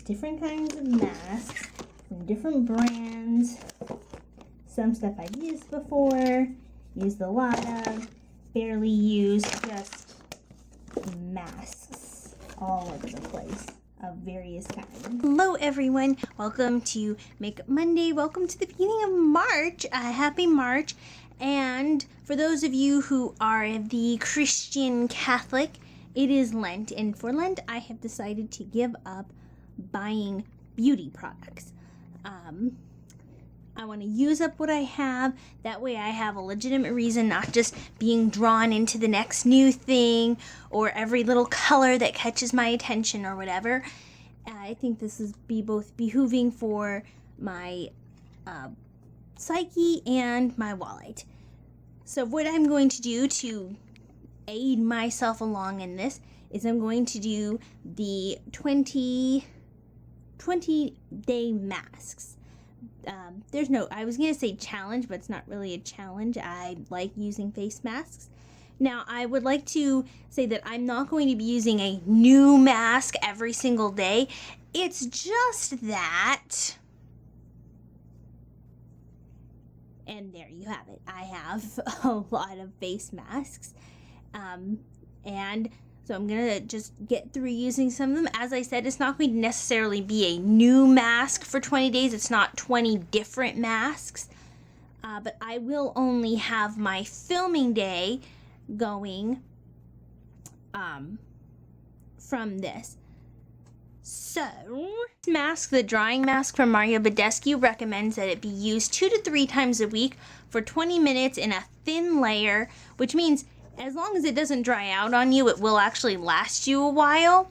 different kinds of masks from different brands. Some stuff I've used before, used a lot of, barely used, just masks all over the place of various kinds. Hello everyone, welcome to Makeup Monday. Welcome to the beginning of March. Happy March. And for those of you who are the Christian Catholic, it is Lent, and for Lent I have decided to give up buying beauty products. I want to use up what I have. That way I have a legitimate reason, not just being drawn into the next new thing or every little color that catches my attention or whatever. I think this is both behooving for my psyche and my wallet. So what I'm going to do to aid myself along in this is I'm going to do the 20-day masks. I was going to say challenge, but it's not really a challenge. I like using face masks. Now, I would like to say that I'm not going to be using a new mask every single day. It's just that. And there you have it. I have a lot of face masks. And so I'm going to just get through using some of them. As I said, it's not going to necessarily be a new mask for 20 days. It's not 20 different masks. But I will only have my filming day going from this. So, mask, the drying mask from Mario Badescu, recommends that it be used 2 to 3 times a week for 20 minutes in a thin layer, which means as long as it doesn't dry out on you, it will actually last you a while.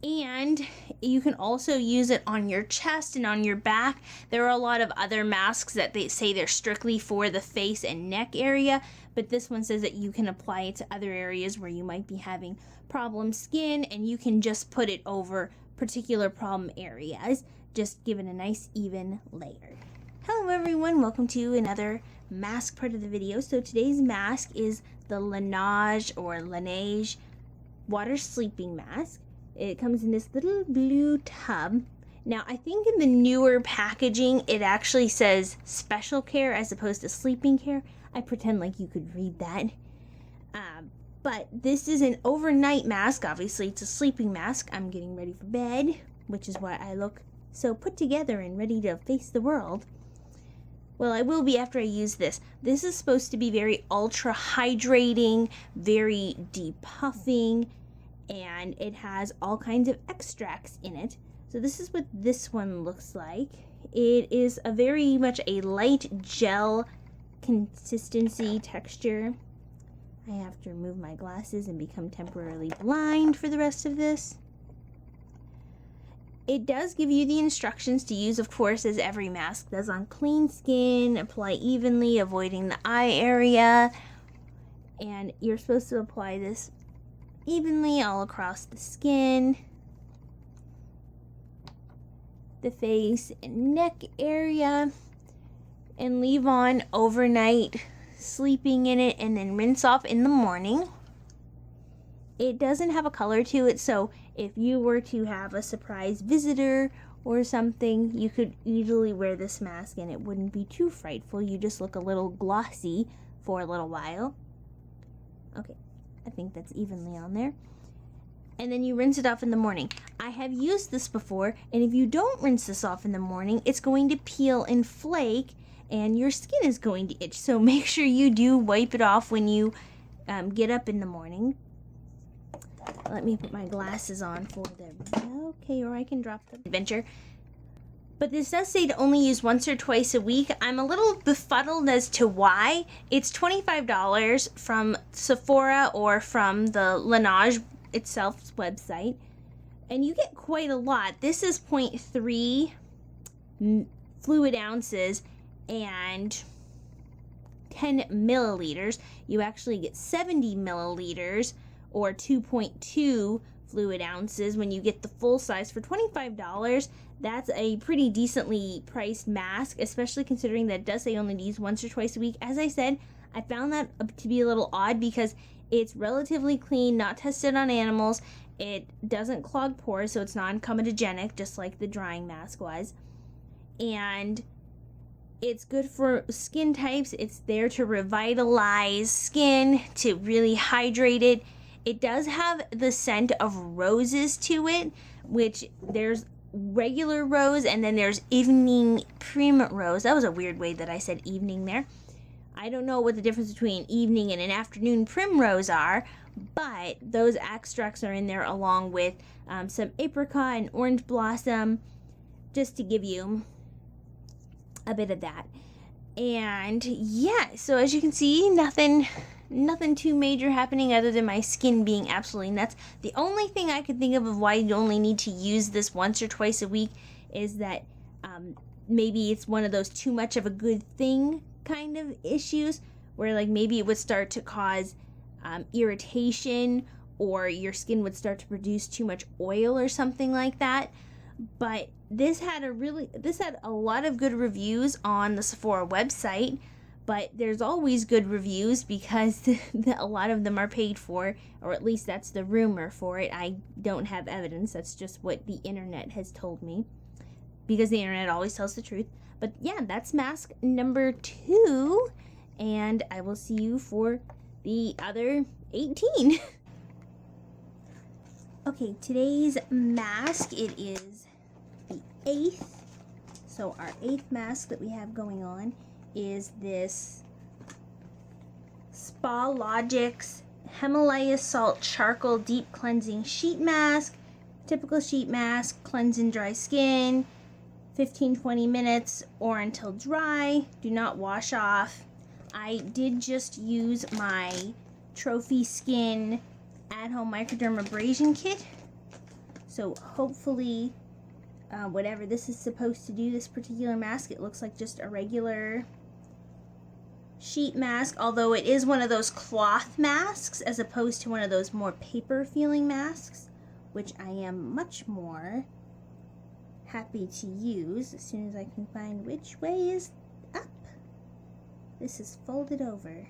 And you can also use it on your chest and on your back. There are a lot of other masks that they say they're strictly for the face and neck area, but this one says that you can apply it to other areas where you might be having problem skin, and you can just put it over particular problem areas. Just give it a nice even layer. Hello everyone, welcome to another mask part of the video. So today's mask is the Laneige water sleeping mask. It comes in this little blue tub. Now I think in the newer packaging it actually says special care as opposed to sleeping care. I pretend like you could read that. But this is an overnight mask. Obviously it's a sleeping mask. I'm getting ready for bed, which is why I look so put together and ready to face the world. Well, I will be after I use this. This is supposed to be very ultra hydrating, very depuffing, and it has all kinds of extracts in it. So this is what this one looks like. It is a very much a light gel consistency texture. I have to remove my glasses and become temporarily blind for the rest of this. It does give you the instructions to use, of course, as every mask does, on clean skin. Apply evenly, avoiding the eye area. And you're supposed to apply this evenly all across the skin, the face and neck area, and leave on overnight, sleeping in it, and then rinse off in the morning. It doesn't have a color to it, so if you were to have a surprise visitor or something, you could easily wear this mask and it wouldn't be too frightful. You just look a little glossy for a little while. Okay, I think that's evenly on there. And then you rinse it off in the morning. I have used this before, and if you don't rinse this off in the morning, it's going to peel and flake, and your skin is going to itch. So make sure you do wipe it off when you get up in the morning. Let me put my glasses on for the... Okay, or I can drop the adventure. But this does say to only use once or twice a week. I'm a little befuddled as to why. It's $25 from Sephora or from the Laneige itself's website. And you get quite a lot. This is 0.3 fluid ounces and 10 milliliters. You actually get 70 milliliters or 2.2 fluid ounces when you get the full size for $25. That's a pretty decently priced mask, especially considering that it does say only to use once or twice a week. As I said, I found that to be a little odd because it's relatively clean, not tested on animals, It doesn't clog pores, so it's non-comedogenic, just like the drying mask was. And it's good for skin types. It's there to revitalize skin, to really hydrate it. It does have the scent of roses to it, which there's regular rose and then there's evening primrose. That was a weird way that I said evening there. I don't know what the difference between evening and an afternoon primrose are, but those extracts are in there along with some apricot and orange blossom, just to give you a bit of that. And yeah, so as you can see, nothing too major happening other than my skin being absolutely nuts. The only thing I could think of why you only need to use this once or twice a week is that maybe it's one of those too much of a good thing kind of issues, where like maybe it would start to cause irritation, or your skin would start to produce too much oil or something like that. But this had a lot of good reviews on the Sephora website, but there's always good reviews because a lot of them are paid for, or at least that's the rumor for it. I don't have evidence. That's just what the internet has told me, because the internet always tells the truth. But yeah, that's mask number 2, and I will see you for the other 18. Okay, today's mask, it is the 8th. So our 8th mask that we have going on is this SpaLogics Himalaya Salt Charcoal Deep Cleansing Sheet Mask. Typical sheet mask, cleanse and dry skin, 15-20 minutes or until dry. Do not wash off. I did just use my Trophy Skin at-home microdermabrasion kit, so hopefully whatever this is supposed to do, this particular mask, it looks like just a regular sheet mask, although it is one of those cloth masks as opposed to one of those more paper feeling masks, which I am much more happy to use as soon as I can find which way is up. This is folded over.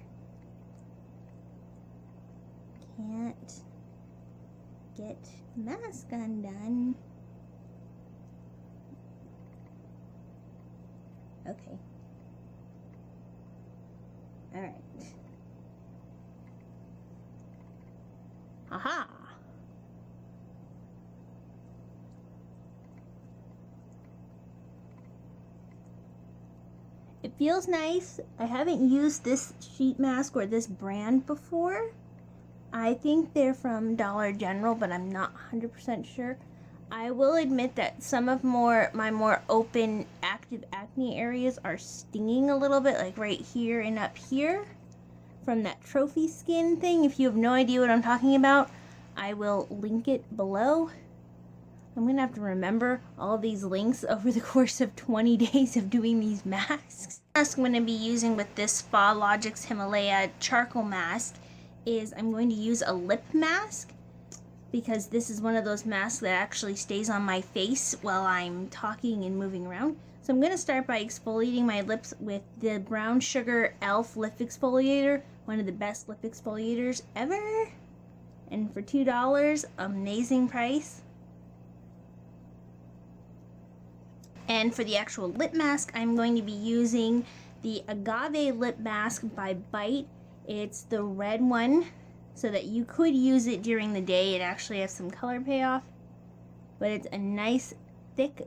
Can't get mask undone. Okay. Alright. Aha! It feels nice. I haven't used this sheet mask or this brand before. I think they're from Dollar General, but I'm not 100% sure. I will admit that some of my more open active acne areas are stinging a little bit, like right here and up here from that Trophy Skin thing. If you have no idea what I'm talking about, I will link it below. I'm going to have to remember all these links over the course of 20 days of doing these masks. The mask I'm going to be using with this SpaLogics Himalaya charcoal mask is I'm going to use a lip mask, because this is one of those masks that actually stays on my face while I'm talking and moving around. So I'm going to start by exfoliating my lips with the Brown Sugar e.l.f. Lip Exfoliator, one of the best lip exfoliators ever. And for $2, amazing price. And for the actual lip mask, I'm going to be using the Agave Lip Mask by Bite. It's the red one, so that you could use it during the day. It actually has some color payoff, but it's a nice, thick,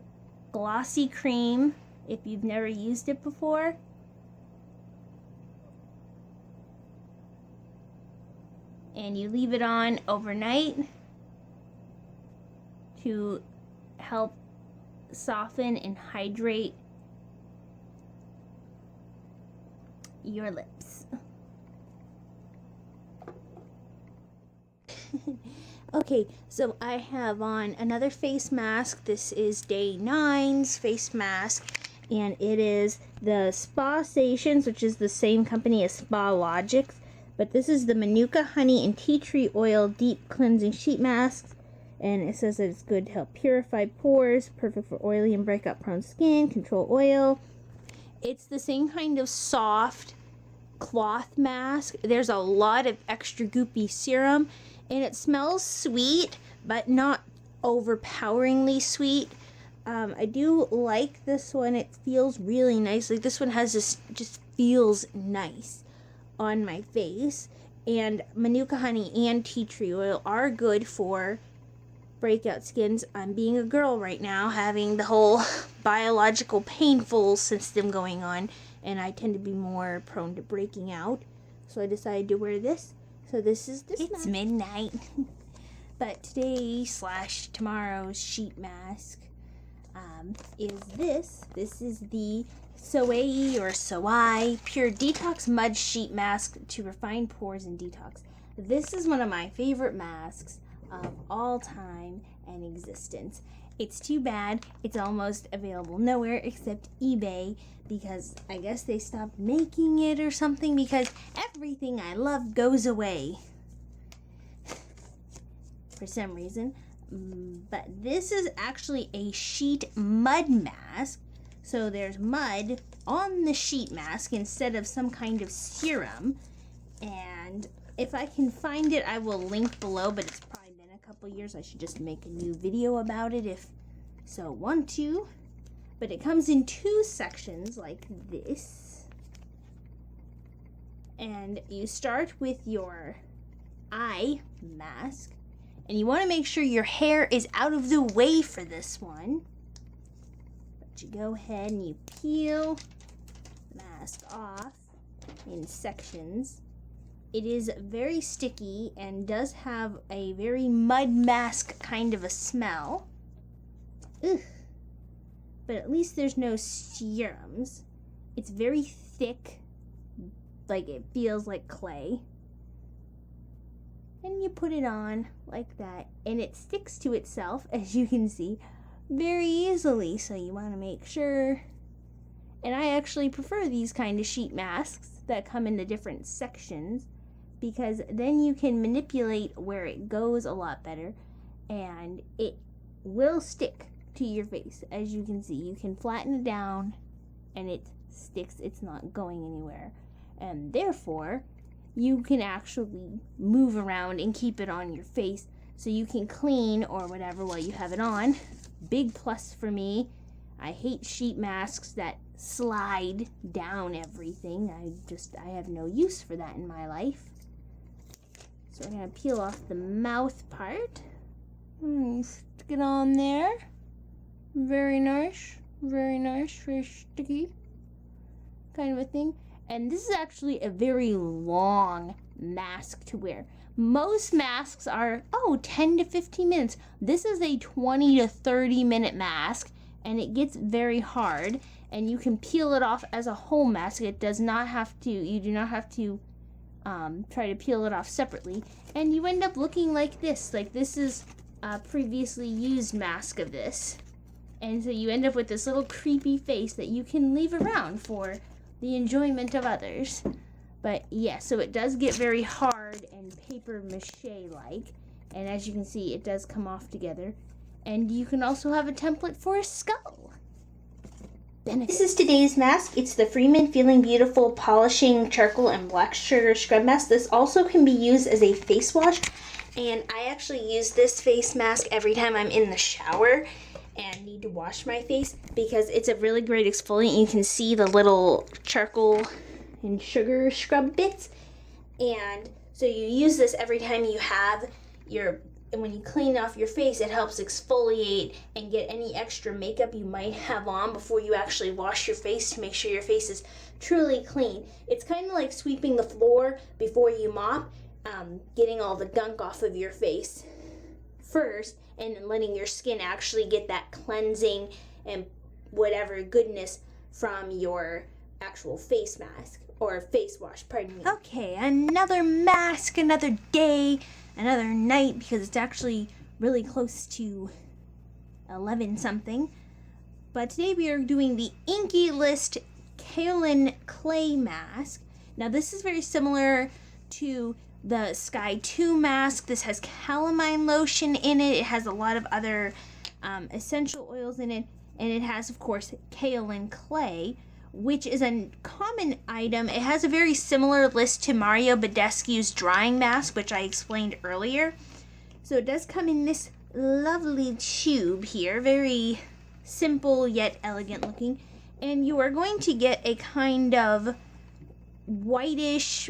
glossy cream if you've never used it before. And you leave it on overnight to help soften and hydrate your lips. Okay, so I have on another face mask. This is day 9's face mask, and it is the SpaSations, which is the same company as SpaLogics, but this is the Manuka Honey and Tea Tree Oil Deep Cleansing Sheet Mask, and it says that it's good to help purify pores, perfect for oily and breakout prone skin, control oil. It's the same kind of soft cloth mask. There's a lot of extra goopy serum, and it smells sweet, but not overpoweringly sweet. I do like this one. It feels really nice. Like this one has just feels nice on my face. And Manuka honey and tea tree oil are good for breakout skins. I'm being a girl right now, having the whole biological painful system going on, and I tend to be more prone to breaking out. So I decided to wear this. So this is this. It's midnight. But today/tomorrow's sheet mask is this. This is the Soei or Soai Pure Detox Mud Sheet Mask to refine pores and detox. This is one of my favorite masks of all time and existence. It's too bad it's almost available nowhere except eBay, because I guess they stopped making it or something, because everything I love goes away for some reason. But this is actually a sheet mud mask. So there's mud on the sheet mask instead of some kind of serum. And if I can find it, I will link below, but it's probably been a couple years. I should just make a new video about it if so want to. But it comes in 2 sections like this. And you start with your eye mask. And you want to make sure your hair is out of the way for this one. But you go ahead and you peel the mask off in sections. It is very sticky and does have a very mud mask kind of a smell. Ugh. But at least there's no serums. It's very thick, like it feels like clay. And you put it on like that, and it sticks to itself, as you can see, very easily. So you want to make sure. And I actually prefer these kind of sheet masks that come in the different sections, because then you can manipulate where it goes a lot better, and it will stick to your face. As you can see, you can flatten it down and it sticks. It's not going anywhere, and therefore you can actually move around and keep it on your face, so you can clean or whatever while you have it on. Big plus for me. I hate sheet masks that slide down everything. I have no use for that in my life. So we're going to peel off the mouth part. Stick it on there. Very nice. Very nice. Very sticky. Kind of a thing. And this is actually a very long mask to wear. Most masks are, 10 to 15 minutes. This is a 20 to 30 minute mask, and it gets very hard, and you can peel it off as a whole mask. It does not have to, you do not have to try to peel it off separately, and you end up looking like this. Like this is a previously used mask of this. And so you end up with this little creepy face that you can leave around for the enjoyment of others. But yeah, so it does get very hard and paper mache-like. And as you can see, it does come off together. And you can also have a template for a skull. This is today's mask. It's the Freeman Feeling Beautiful Polishing Charcoal and Black Sugar Scrub Mask. This also can be used as a face wash. And I actually use this face mask every time I'm in the shower and need to wash my face, because it's a really great exfoliant. You can see the little charcoal and sugar scrub bits, and so you use this every time you have and when you clean off your face, it helps exfoliate and get any extra makeup you might have on before you actually wash your face, to make sure your face is truly clean. It's kind of like sweeping the floor before you mop, getting all the gunk off of your face first, and then letting your skin actually get that cleansing and whatever goodness from your actual face mask or face wash, pardon me. Okay, another mask, another day, another night, because it's actually really close to 11 something. But today we are doing the Inkey List Kaolin Clay Mask. Now this is very similar to the Sky 2 mask. This has calamine lotion in it. It has a lot of other essential oils in it. And it has, of course, kaolin clay, which is a common item. It has a very similar list to Mario Badescu's drying mask, which I explained earlier. So it does come in this lovely tube here, very simple yet elegant looking. And you are going to get a kind of whitish,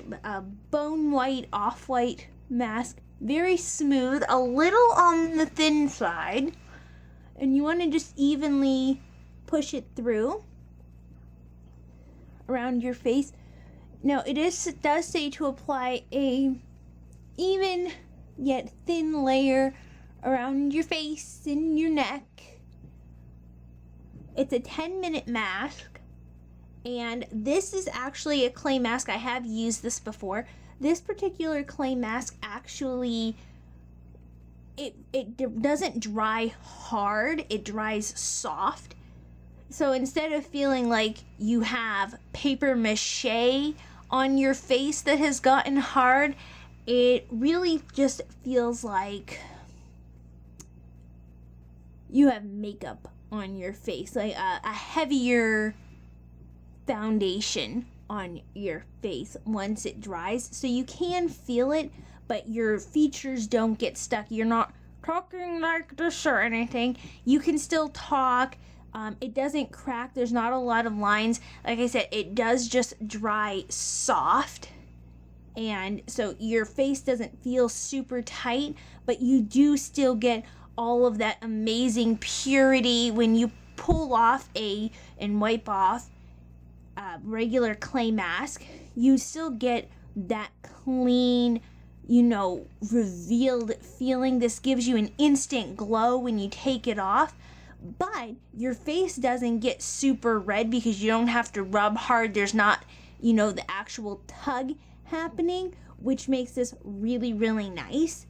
bone white, off-white mask. Very smooth, a little on the thin side. And you want to just evenly push it through around your face. Now it does say to apply a even yet thin layer around your face and your neck. It's a 10-minute mask, and this is actually a clay mask. I have used this before. This particular clay mask actually, it doesn't dry hard, it dries soft. So instead of feeling like you have paper mache on your face that has gotten hard, it really just feels like you have makeup on your face, like a heavier foundation on your face once it dries. So you can feel it, but your features don't get stuck. You're not talking like this or anything. You can still talk. It doesn't crack. There's not a lot of lines. Like I said, it does just dry soft. And so your face doesn't feel super tight, but you do still get all of that amazing purity when you pull off and wipe off a regular clay mask. You still get that clean, revealed feeling. This gives you an instant glow when you take it off, but your face doesn't get super red because you don't have to rub hard. There's not, the actual tug happening, which makes this really, really nice.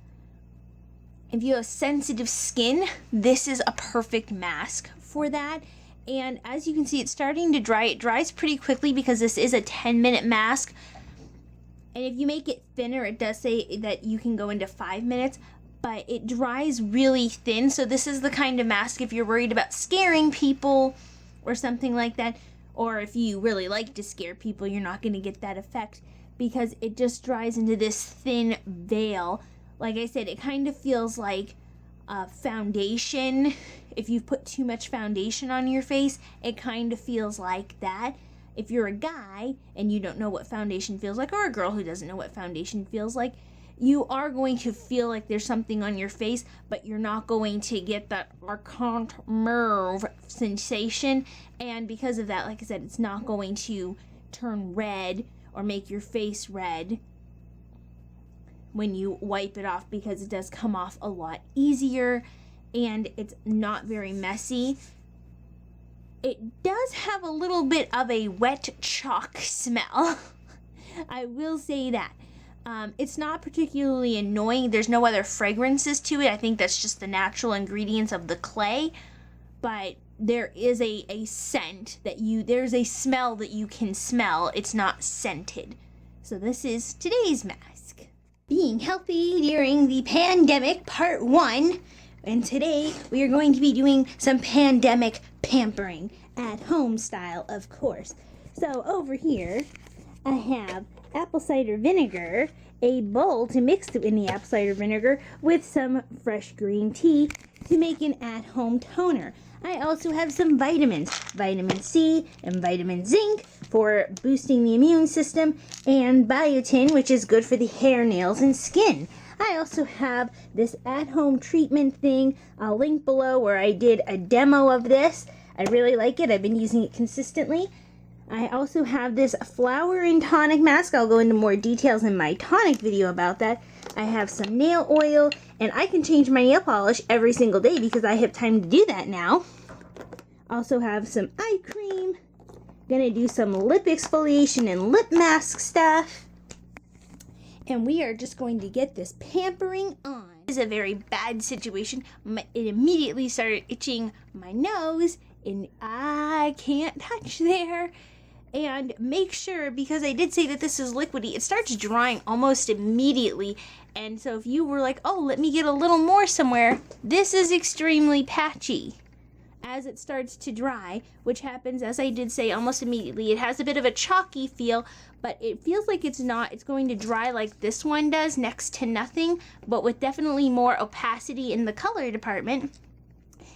If you have sensitive skin, this is a perfect mask for that. And as you can see, it's starting to dry. It dries pretty quickly because this is a 10-minute mask. And if you make it thinner, it does say that you can go into 5 minutes, but it dries really thin. So this is the kind of mask, if you're worried about scaring people or something like that, or if you really like to scare people, you're not going to get that effect because it just dries into this thin veil. Like I said, it kind of feels like a foundation. If you put too much foundation on your face, it kind of feels like that. If you're a guy and you don't know what foundation feels like, or a girl who doesn't know what foundation feels like, you are going to feel like there's something on your face, but you're not going to get that arcant merve sensation. And because of that, like I said, it's not going to turn red or make your face red when you wipe it off, because it does come off a lot easier and it's not very messy. It does have a little bit of a wet chalk smell. I will say that. It's not particularly annoying. There's no other fragrances to it. I think that's just the natural ingredients of the clay. But there is a scent there's a smell that you can smell. It's not scented. So this is today's mask. Being healthy during the pandemic, part 1. And today we are going to be doing some pandemic pampering at home style, of course. So over here I have apple cider vinegar, a bowl to mix in the apple cider vinegar with some fresh green tea to make an at-home toner. I also have some vitamins, vitamin C and vitamin zinc for boosting the immune system, and biotin, which is good for the hair, nails, and skin. I also have this at-home treatment thing. I'll link below where I did a demo of this. I really like it. I've been using it consistently. I also have this flower and tonic mask. I'll go into more details in my tonic video about that. I have some nail oil, and I can change my nail polish every single day because I have time to do that now. Also have some eye cream. Gonna do some lip exfoliation and lip mask stuff. And we are just going to get this pampering on. This is a very bad situation. It immediately started itching my nose, and I can't touch there. And make sure, because I did say that this is liquidy, it starts drying almost immediately. And so if you were like, oh, let me get a little more somewhere, this is extremely patchy. as it starts to dry, which happens, as I did say, almost immediately. It has a bit of a chalky feel, but it feels like it's going to dry like this one does, next to nothing, but with definitely more opacity in the color department.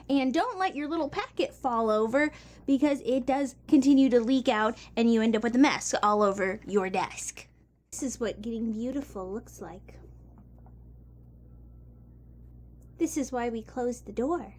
And don't let your little packet fall over, because it does continue to leak out and you end up with a mess all over your desk. This is what getting beautiful looks like. This is why we closed the door.